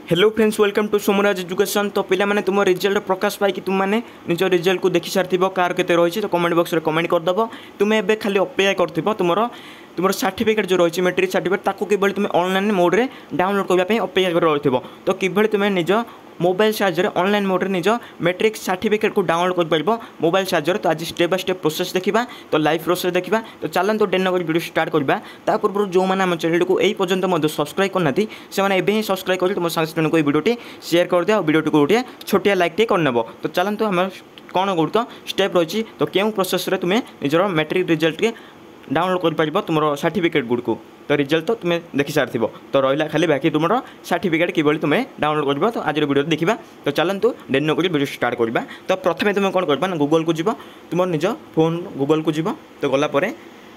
Hello friends welcome to Somraj education. तो पिला माने तुम रिजल्ट प्रकाश पाई तुम मैंने निज रिजल्ट को देखि सारी कार के रही तो कमेंट बॉक्स में कमेंट करदेव। तुम्हें एवं खाली अपेक्षा कर तुम सर्टिफिकेट जो रही मेट्रिक सर्टिफिकेट ताकू कि तुम ऑनलाइन मोड में डाउनलोड करने अपेक्षा कर रही तो कि तुम निज मोबाइल साहाଯ୍य ऑनलाइन मोड निज मेट्रिक सर्टिफिकेट को डाउनलोड कर पार मोबाइल साहाଯ୍य। तो आज स्टेप बाय स्टेप प्रोसेस देखा तो लाइव प्रोसेस देखा तो चलते डेन वीडियो स्टार्ट करवा ता पूर्व जो मैंने आम चैनल को यही पर्यटन सब्सक्राइब करना से सब्सक्राइब कर तुम सांगे को वीडियो शेयर कर दिया वीडियो को गोटे छोटिया लाइक टे करनेब। तो चलते आम कौन गुड़िक स्टेप रही तो क्यों प्रोसेस तुम्हें निजर मेट्रिक रिजल्ट के डाउनलोड कर पार तुम सर्टिफिकेट गुड़ को तो रिजल्ट तो तुम्हें देखी सारी तो रहा खाली बाकी तुम सर्टिफिकेट किभली तुम्हें डाउनलोड कर तो आज वीडियो देखा। तो चलतु डेन वीडियो स्टार्ट करवा। तो प्रथम तुम कौन कर गूगल को जीव तुम निज फोन गूगल को जीव तो गलापर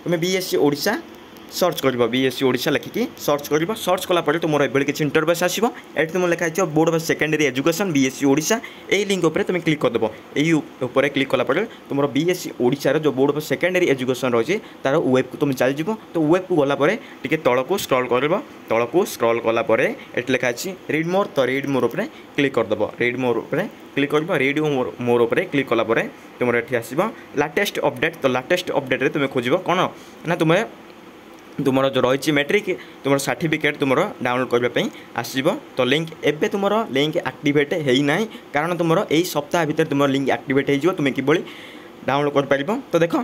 तुम्हें बीएससी ओडिशा सर्च कर बीएससी ओडिशा लिखिकी सर्च कर सर्च कलापर तुम ये किसी इंटरफेस आसो ये तुम लिखाई board of secondary education BSc Odisha यही लिंक उपर तुम क्लिक करदेव। यही क्लिक कलापर तुम बीएससी ओडिशार जो बोर्ड ऑफ सेकेंडरी एजुकेशन रही तार वेब को तुम चलज तो वेब को गलापर टी तलक स्क्रॉल कर तलक स्क्रॉल कलापर ये लिखाई रीड मोर तो रीड मोर उपर क्लिक करदेव। रीड मोर उपर क्लिक कर रीड मोर उपर क्लिक कलापर तुम ये आसो लाटेस्ट अपडेट तो लाटेस्ट अपडेट तुम खोज कौन ना तुम्हें तुम जो रही मेट्रिक तुम सर्टिफिकेट तुम डाउनलोड करने आसब। तो लिंक एवं तुम लिंक एक्टिवेट होना कारण तुम यही सप्ताह भितर तुम लिंक एक्टिवेट हो तुम किभली डाउनलोड कर पार। तो देख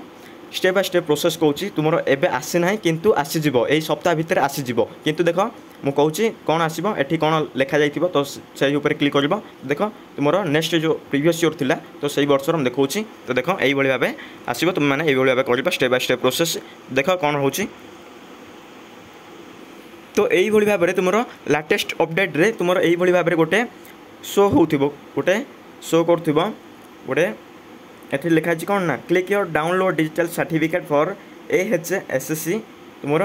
स्टेप बाय स्टेप प्रोसेस कौन तुम एवं आसीना किंतु आसीज यही सप्ताह भितर आसीज किंतु देख मुझे कौन आसो ये कौन लिखा जाइए तो से क्लिक कर देख तुम नेक्स्ट जो प्रीवियस ईयर थिला तो सही वर्षर हम देखा। तो देख यही भाव आसो तुम मैंने यही भाव कर स्टेप बाय स्टेप प्रोसेस देख कौन हो। तो यही भाव में तुम लाटेस्ट अपडेट रे तुम यही भाव में गोटे शो हो गोटे शो कर गोटे ये लिखाई कौन ना click your download digital certificate for AHSC तुम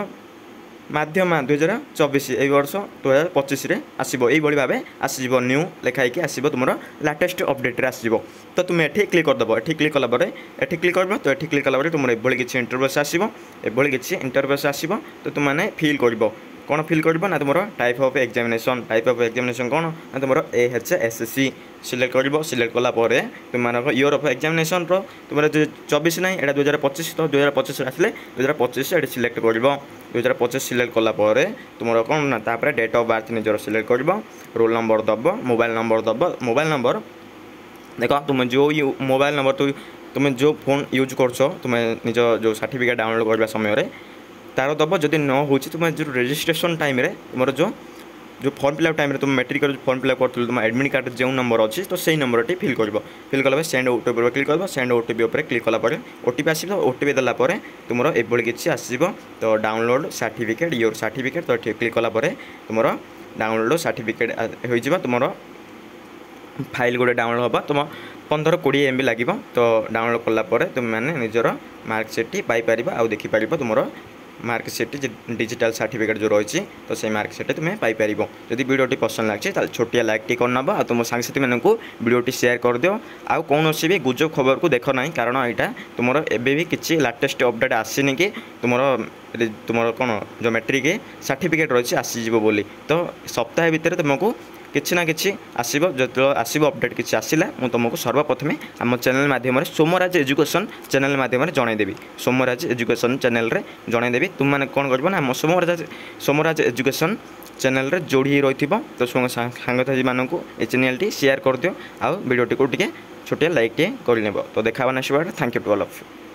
माध्यम 2024 यही वर्ष 2025 आसो यही भाव आसो न्यू लिखाई आसो तुम लाटेस्ट अपडेट आसो। तो तुम ये क्लिक करदेव ये क्लिक कलापर ये क्लिक कर तो ये क्लिक कलापर तुम ये किसी इंटरफेस आसो ये किसी इंटरफेस आसो तो तुमने फिल कर कौन फिल कर ना तुम टाइप ऑफ एग्जामिनेशन कौन ना तुम AHSC सिलेक्ट कर सिलेक्ट कलापर तुम ईयर ऑफ एग्जामिनेशन तुम 24 ना यहाँ 2025 तो 2025 आसे 2025 ये सिलेक्ट कर 2025 सिलेक्ट कलापर तुम कौन ना तापर डेट ऑफ बर्थ निजर सिलेक्ट कर रोल नंबर दब मोबाइल नंबर देख तुम जो मोबाइल नंबर तुम जो फोन यूज कर तुम निज जो सर्टिफिकेट डाउनलोड करने समय तार दब जदि न हो तुम जो रजिस्ट्रेशन टाइम तुम जो फॉर्म फिलअप टाइम तुम मेट्रिक फॉर्म फिलअप कर तुम एडमिट कार्ड जो नंबर अच्छी तो सही नंबर टी फिल कर फिल कला सेंड ओटीपी पर क्लिक कर सेंड ओटीपी पर क्लिक कलापर ओटीपी आस ओटीपी देलापर तुम ये किसी आसो तो डाउनलोड सर्टिफिकेट योर सर्टिफिकेट तो क्लिक कलापर तुम डाउनलोड सर्टिफिकेट हो तुम फाइल गोटे डाउनलोड हाँ तुम 15-20 MB लगे तो डाउनलोड कलापर तुम मैंने निजर मार्कसीट पाइपर आउ देखिपर तुम मार्कसीट डिजिटल सर्टिफिकेट जो रही तो से मार्कसीट तुम्हें पाइपर। जदि वीडियो पसंद लगे छोटिया लाइक टी करनब आ तुम सांगसाथी मानक वीडियो शेयर कर दियो आउ कौन भी गुजब खबर को देख ना कारण यहाँ तुम एवं भी किसी लाटेस्ट अपडेट आसनी कि तुम कौन जो मेट्रिक सर्टिफिकेट रही आसीज बोली तो सप्ताह भितर तुमको किसी ना कि आसो जो आसो अपडेट किसी आसला मुझे तुमको सर्वप्रथमे आम चैनल मध्यम सोमराज एजुकेशन चैनल मध्यम जनईदेवी सोमराज एजुकेशन चैनल रे जनईदेवी तुम मैंने कौन कर ना सोमराज एजुकेशन चैनल रे जोड़ी रही तो सांगसाथी मानक ये चैनल टी शेयर कर दियो आ वीडियो को छोटिया लाइक टे कर तो देखा next video. Thank you to all of you.